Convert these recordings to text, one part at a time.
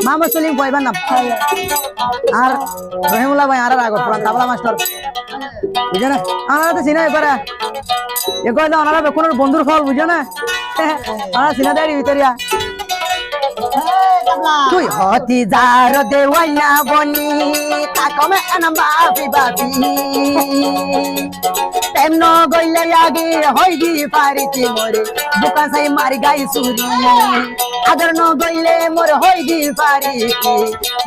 মোহাম্মদ সলিম কইবার নাম আর রহিমুল্লাহ ভাই আর আগো পুরান তাবলা মাস্টার বুঝো না আমরা তো চিনা এবারে এ কইলো ওনারা কোন বন্ধুর ফল বুঝো না আমরা চিনা দেরি ভিতরিয়া তুই হতি যার দেওয়াইনা বনি তাকমে নাম বাপি বাপি তেমন গইলে আগে হইদি পারিতি মোরে বুকা সাই মারি গাই সুরি আদর ন গইলে মোর হইদি পারিতি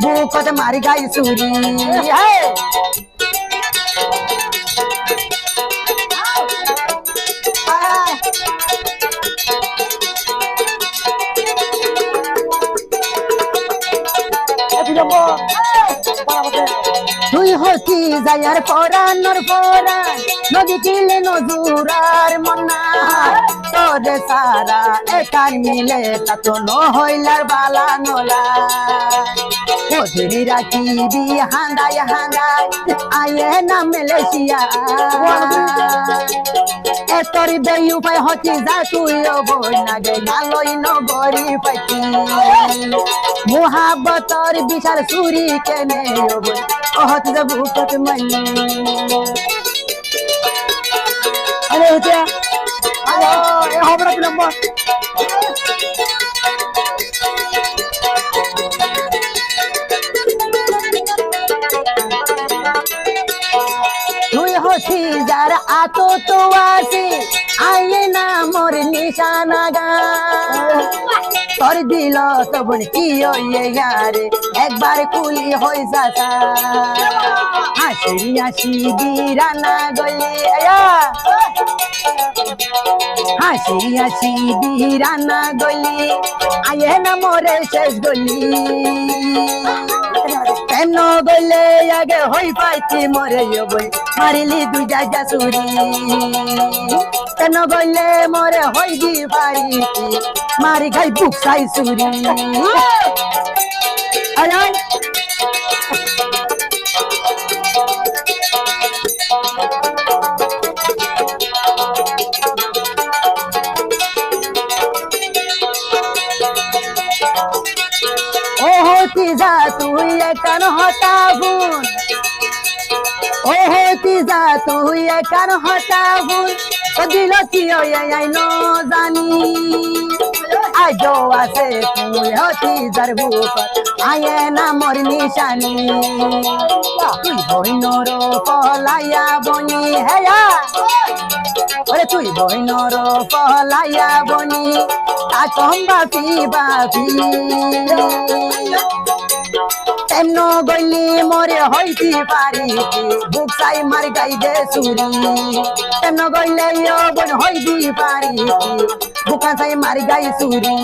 বুকতে মারি গাই সুরি হে তুই হতি যায়ার পরানোর পরান নদী কিলে নজুরার মনা তোরে সারা একার মিলে তা তো নহইলার বালা নোলা ওদেরি রাখিবি হান্দায় হান্দায় আয়ে না মেলেশিয়া এতর বেই উপায় হতি যা তুইও বই না গে গালই নগরি পাইতি মুহাব্বতর বিশাল সুরি কেনে বই অহত যা বুকত মানি আরে হতে আরে এ হবে না নম্বর তুই হতি যার আতো তো আসি আইয়ে না মোর নিশানা গা তোর দিল তো বোন কি ওয়ে গারে একবার কুলি হই যাতা হাসি হাসি দিরানা গলি আয়া হাসি হাসি দিরানা গলি আয়ে না মোরে শেষ গলি কেন গলে আগে হই পাইছি মরে বই মারিলি দুই জায়গা চুরি কেন গলে মরে হই দি পারি মারি খাই বুক চাই চুরি ও হতি যা তুই একান হতাবুন ও হতি যা তুই একান হতাবুন ও দিল কি আই ন জানি আজো আছে তুই হতি যার বুক আয়ে না মোর নিশানি তুই বইনর পলাইয়া বনি হেয়া ওরে তুই বইনর পলাইয়া বনি তাকম বাপি বাপি তেমন গলি মরে হইতি পারি বুক চাই মারি গাই দে চুরি তেমন গলে বন হইতি পারি বুকা চাই মারি গাই চুরি